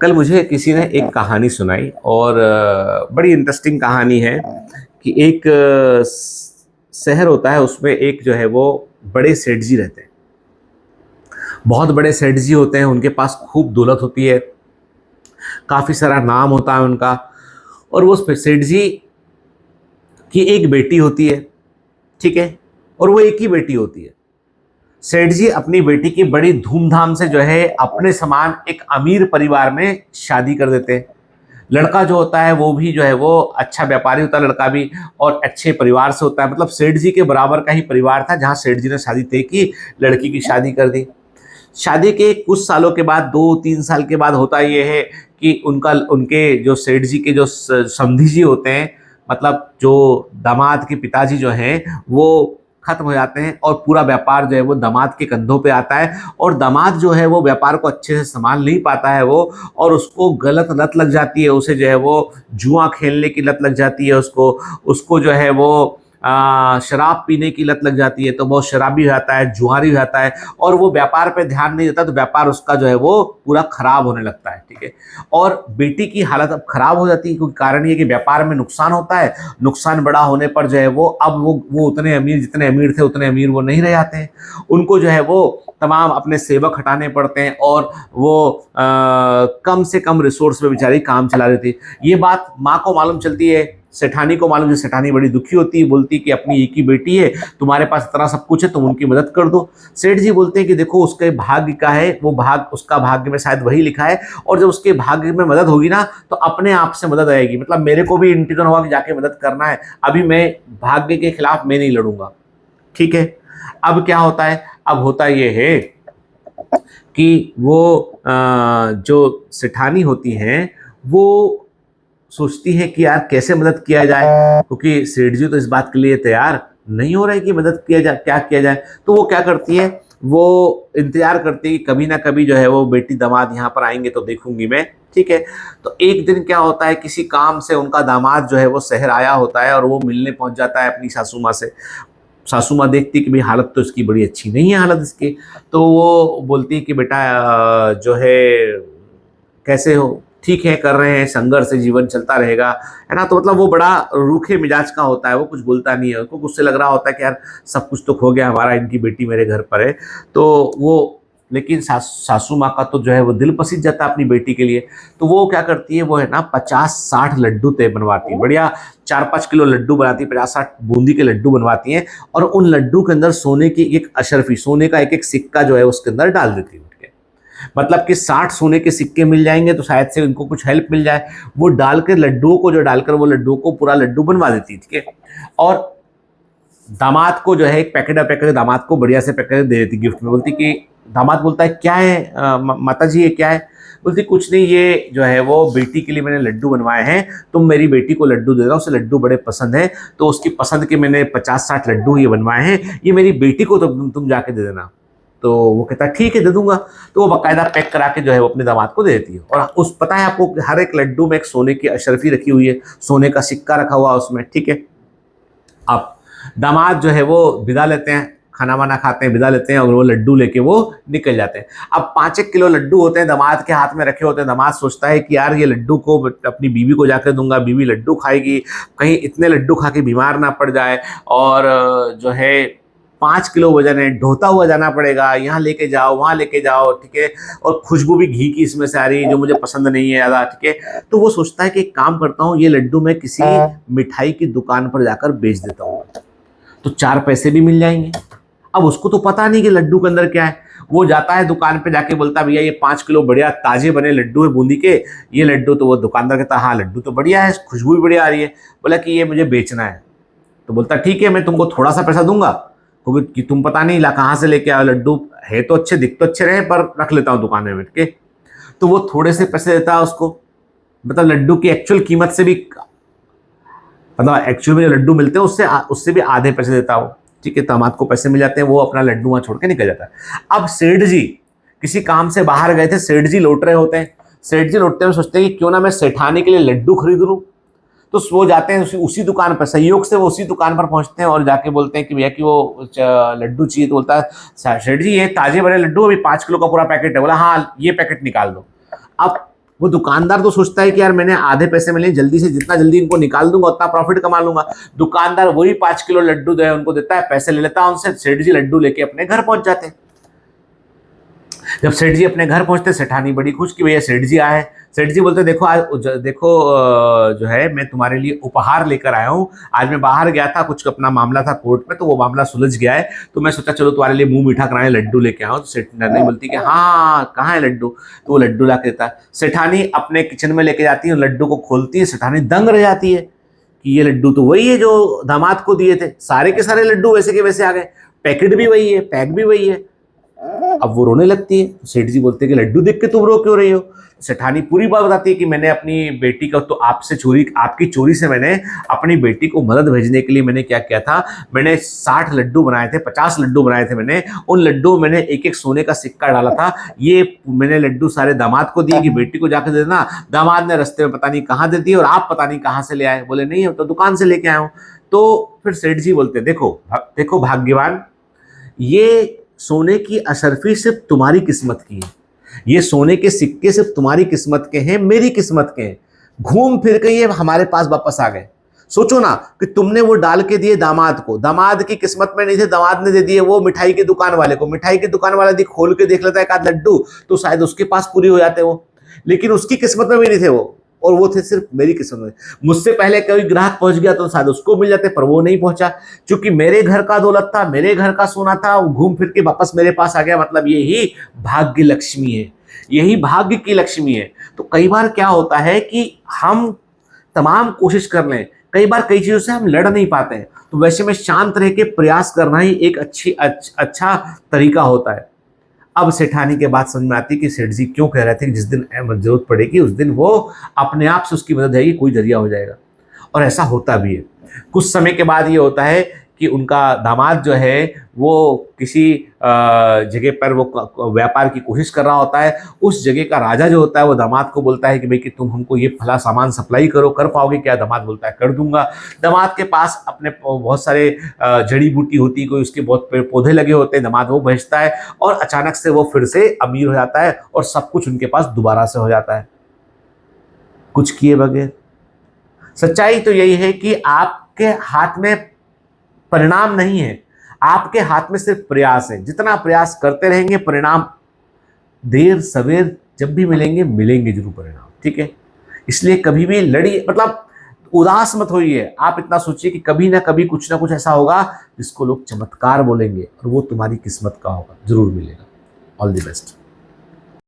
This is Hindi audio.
कल मुझे किसी ने एक कहानी सुनाई और बड़ी इंटरेस्टिंग कहानी है कि एक शहर होता है, उसमें एक जो है वो बड़े सेठ जी रहते हैं। बहुत बड़े सेठ जी होते हैं, उनके पास खूब दौलत होती है, काफ़ी सारा नाम होता है उनका। और वो सेठ जी की एक बेटी होती है, ठीक है। और वो एक ही बेटी होती है। सेठ जी अपनी बेटी की बड़ी धूमधाम से जो है अपने समान एक अमीर परिवार में शादी कर देते हैं। लड़का जो होता है वो भी जो है वो अच्छा व्यापारी होता है, लड़का भी, और अच्छे परिवार से होता है। मतलब सेठ जी के बराबर का ही परिवार था जहां सेठ जी ने शादी तय की, लड़की की शादी कर दी। शादी के कुछ सालों के बाद, 2-3 साल के बाद होता ये है कि उनके जो सेठ जी के जो समधी जी होते हैं, मतलब जो दामाद के पिताजी जो हैं, वो खत्म हो जाते हैं और पूरा व्यापार जो है वो दामाद के कंधों पे आता है। और दामाद जो है वो व्यापार को अच्छे से संभाल नहीं पाता है वो, और उसको गलत लत लग जाती है। उसे जो है वो जुआ खेलने की लत लग जाती है, उसको उसको जो है वो शराब पीने की लत लग जाती है, तो बहुत शराबी हो जाता है, जुआरी हो जाता है, और वो व्यापार पे ध्यान नहीं देता, तो व्यापार उसका जो है वो पूरा खराब होने लगता है, ठीक है। और बेटी की हालत अब खराब हो जाती है, क्योंकि कारण ये कि व्यापार में नुकसान होता है। नुकसान बड़ा होने पर जो है वो अब वो उतने अमीर, जितने अमीर थे उतने अमीर वो नहीं रह जाते हैं। उनको जो है वो तमाम अपने सेवक हटाने पड़ते हैं, और वो कम से कम रिसोर्स पे बेचारी काम चला देती है। ये बात माँ को मालूम चलती है, सेठानी को मालूम है। सेठानी बड़ी दुखी होती है, बोलती है कि अपनी एक ही बेटी है, तुम्हारे पास इतना सब कुछ है, तुम उनकी मदद कर दो। सेठ जी बोलते हैं कि देखो, उसके भाग्य का है वो, भाग उसका भाग्य में शायद वही लिखा है, और जब उसके भाग्य में मदद होगी ना, तो अपने आप से मदद आएगी। मतलब मेरे को भी इंतजार होगा कि जाके मदद करना है, अभी मैं भाग्य के खिलाफ मैं नहीं लड़ूंगा, ठीक है। अब क्या होता है, अब होता ये है कि वो जो सेठानी होती हैं, वो सोचती है कि यार कैसे मदद किया जाए, क्योंकि सेठ जी तो इस बात के लिए तैयार नहीं हो रहे कि मदद किया जाए, क्या किया जाए। तो वो क्या करती है, वो इंतजार करती है कि कभी ना कभी जो है वो बेटी दामाद यहाँ पर आएंगे तो देखूंगी मैं, ठीक है। तो एक दिन क्या होता है, किसी काम से उनका दामाद जो है वो शहर आया होता है, और वो मिलने पहुंच जाता है अपनी सासू माँ से। सासू माँ देखती कि भाई हालत तो इसकी बड़ी अच्छी नहीं है, हालत इसकी। तो वो बोलती है कि बेटा जो है कैसे हो, ठीक है, कर रहे हैं, संघर्ष से जीवन चलता रहेगा, है ना। तो मतलब वो बड़ा रूखे मिजाज का होता है, वो कुछ बोलता नहीं है। उसको गुस्से लग रहा होता है कि यार सब कुछ तो खो गया हमारा, इनकी बेटी मेरे घर पर है। तो वो, लेकिन सासू माँ का तो जो है वो दिल पसीज जाता है अपनी बेटी के लिए। तो वो क्या करती है, वो है ना 50-60 लड्डू तय बनवाती है, बढ़िया 4-5 किलो लड्डू बनाती है, 50-60 बूंदी के लड्डू बनवाती हैं। और उन लड्डू के अंदर सोने की एक अशरफी, सोने का एक एक सिक्का जो है उसके अंदर डाल देती है। मतलब कि 60 सोने के सिक्के मिल जाएंगे तो शायद से उनको कुछ हेल्प मिल जाए। वो डालकर लड्डुओं को, जो डालकर वो लड्डुओं को पूरा लड्डू बनवा देती है, ठीक है। और दामाद को जो है एक पैकेट दामाद को बढ़िया से पैकेट दे देती गिफ्ट में। बोलती कि, दामाद बोलता है क्या है माता जी, ये क्या है। बोलती कुछ नहीं, ये जो है वो बेटी के लिए मैंने लड्डू बनवाए हैं, तुम मेरी बेटी को लड्डू दे दो, उसे लड्डू बड़े पसंद है, तो उसकी पसंद के मैंने 50-60 लड्डू ये बनवाए हैं, ये मेरी बेटी को तो तुम जाके दे देना। तो वो कहता है ठीक है, दे दूंगा। तो वो बाकायदा पैक करा के जो है वो अपने दामाद को दे देती है। और उस, पता है आपको, हर एक लड्डू में एक सोने की अशरफी रखी हुई है, सोने का सिक्का रखा हुआ उसमें, ठीक है। अब दामाद जो है वो विदा लेते हैं, खाना वाना खाते हैं, विदा लेते हैं, और वो लड्डू लेके वो निकल जाते हैं। अब 5-1 किलो लड्डू होते हैं, दामाद के हाथ में रखे होते हैं। दामाद सोचता है कि यार ये लड्डू को अपनी बीवी को जाकर दूंगा, बीवी लड्डू खाएगी, कहीं इतने लड्डू खा के बीमार ना पड़ जाए। और जो है 5 किलो वजन है, ढोता हुआ जाना पड़ेगा, यहाँ लेके जाओ, वहाँ लेके जाओ, ठीक है। और खुशबू भी घी की इसमें से आ रही है, जो मुझे पसंद नहीं है ज़्यादा, ठीक है। तो वो सोचता है कि एक काम करता हूँ, ये लड्डू मैं किसी मिठाई की दुकान पर जाकर बेच देता हूँ, तो 4 पैसे भी मिल जाएंगे। अब उसको तो पता नहीं कि लड्डू के अंदर क्या है। वो जाता है दुकान पे, जाके बोलता है भैया ये 5 किलो बढ़िया ताजे बने लड्डू है बूंदी के, ये लड्डू। तो वो दुकानदार कहता है हाँ लड्डू तो बढ़िया है, खुशबू भी बढ़िया आ रही है। बोला कि ये मुझे बेचना है। तो बोलता ठीक है, मैं तुमको थोड़ा सा पैसा दूंगा, क्योंकि कि तुम पता नहीं ला कहाँ से लेके आओ लड्डू, है तो अच्छे, दिख तो अच्छे रहे, पर रख लेता हूँ दुकान में बैठ के। तो वो थोड़े से पैसे देता है उसको, मतलब लड्डू की एक्चुअल कीमत से भी, मतलब एक्चुअल में जो लड्डू मिलते हैं उससे उससे भी आधे पैसे देता है वो, ठीक है। दामाद को पैसे मिल जाते हैं, वो अपना लड्डू वहां छोड़ के निकल जाता है। अब सेठ जी किसी काम से बाहर गए थे, सेठ जी लौट रहे होते हैं। सेठ जी लौटते हुए सोचते हैं कि क्यों ना मैं सेठानी के लिए लड्डू खरीद लूं। तो वो जाते हैं उसी दुकान पर, संयोग से वो उसी दुकान पर पहुंचते हैं, और जाके बोलते हैं कि भैया कि वो लड्डू चाहिए। तो बोलता है सेठ जी ये ताजे बने लड्डू, अभी 5 किलो का पूरा पैकेट है। बोला हाँ ये पैकेट निकाल दो। अब वो दुकानदार तो सोचता है कि यार मैंने आधे पैसे मिले, जल्दी से जितना जल्दी इनको निकाल दूंगा उतना प्रॉफिट कमा लूंगा। दुकानदार वही 5 किलो लड्डू जो है उनको देता है, पैसे ले लेता है उनसे, सेठ जी लड्डू लेके अपने घर पहुंच जाते हैं। जब सेठ जी अपने घर पहुंचते, सेठानी बड़ी खुश कि भैया सेठ जी आए। सेठ जी बोलते देखो आज देखो जो है मैं तुम्हारे लिए उपहार लेकर आया हूँ। आज मैं बाहर गया था, कुछ अपना मामला था कोर्ट में, तो वो मामला सुलझ गया है, तो मैं सोचा चलो तुम्हारे लिए मुंह मीठा कराने लड्डू लेके आऊँ। तो सेठानी बोलती कि हाँ कहाँ है लड्डू, तो वो लड्डू ला के देता है। सेठानी अपने किचन में लेके जाती है, लड्डू को खोलती है, सेठानी दंग रह जाती है कि ये लड्डू तो वही है जो दामाद को दिए थे, सारे के सारे लड्डू वैसे के वैसे आ गए, पैकेट भी वही है, पैक भी वही है। अब वो रोने लगती है। सेठ जी बोलते हैं कि लड्डू देख के तुम रो क्यों रही हो। सेठानी पूरी बात बताती है कि मैंने अपनी बेटी का तो आपसे चोरी, आपकी चोरी से मैंने अपनी बेटी को मदद भेजने के लिए मैंने क्या किया था, मैंने 60 लड्डू बनाए थे, 50 लड्डू बनाए थे मैंने, उन लड्डू मैंने एक एक सोने का सिक्का डाला था, ये मैंने लड्डू सारे दामाद को दिए कि बेटी को जाकर दे देना। दामाद ने रास्ते में पता नहीं कहाँ दे दिए और आप पता नहीं कहाँ से ले आए। बोले नहीं, तो दुकान से लेके आया हूँ। तो फिर सेठ जी बोलते देखो देखो भाग्यवान, ये सोने की अशर्फी सिर्फ तुम्हारी किस्मत की है, ये सोने के सिक्के सिर्फ तुम्हारी किस्मत के हैं, मेरी किस्मत के हैं। घूम फिर के ये हमारे पास वापस आ गए। सोचो ना कि तुमने वो डाल के दिए दामाद को, दामाद की किस्मत में नहीं थे, दामाद ने दे दिए वो मिठाई की दुकान वाले को, मिठाई की दुकान वाला यदि खोल के देख लेता है एक आध लड्डू तो शायद उसके पास पूरी हो जाते वो, लेकिन उसकी किस्मत में भी नहीं थे वो, और वो थे सिर्फ मेरी किस्मत में। मुझसे पहले कोई ग्राहक पहुंच गया तो शायद उसको मिल जाते, पर वो नहीं पहुंचा, क्योंकि मेरे घर का दौलत था, मेरे घर का सोना था, वो घूम फिर के वापस मेरे पास आ गया। मतलब यही भाग्य लक्ष्मी है, यही भाग्य की लक्ष्मी है। तो कई बार क्या होता है कि हम तमाम कोशिश कर लें, कई बार कई चीजों से हम लड़ नहीं पाते हैं, तो वैसे में शांत रह के प्रयास करना ही एक अच्छा तरीका होता है। अब सेठानी के बात समझ में आती है कि सेठ जी क्यों कह रहे थे कि जिस दिन जरूरत पड़ेगी उस दिन वो अपने आप से उसकी मदद आएगी, कोई जरिया हो जाएगा। और ऐसा होता भी है। कुछ समय के बाद ये होता है कि उनका दामाद जो है वो किसी जगह पर वो व्यापार की कोशिश कर रहा होता है। उस जगह का राजा जो होता है वो दामाद को बोलता है कि भाई कि तुम हमको ये फला सामान सप्लाई करो, कर पाओगे क्या? दामाद बोलता है कर दूंगा। दामाद के पास अपने बहुत सारे जड़ी बूटी होती है, कोई उसके बहुत पेड़ पौधे लगे होते हैं, दामाद वो भेजता है और अचानक से वो फिर से अमीर हो जाता है और सब कुछ उनके पास दोबारा से हो जाता है, कुछ किए बगैर। सच्चाई तो यही है कि आपके हाथ में परिणाम नहीं है, आपके हाथ में सिर्फ प्रयास है। जितना प्रयास करते रहेंगे परिणाम देर सवेर जब भी मिलेंगे, मिलेंगे जरूर परिणाम, ठीक है। इसलिए कभी भी लड़िए, मतलब उदास मत होइए। आप इतना सोचिए कि कभी ना कभी कुछ ना कुछ ऐसा होगा जिसको लोग चमत्कार बोलेंगे और वो तुम्हारी किस्मत का होगा, जरूर मिलेगा। All the best.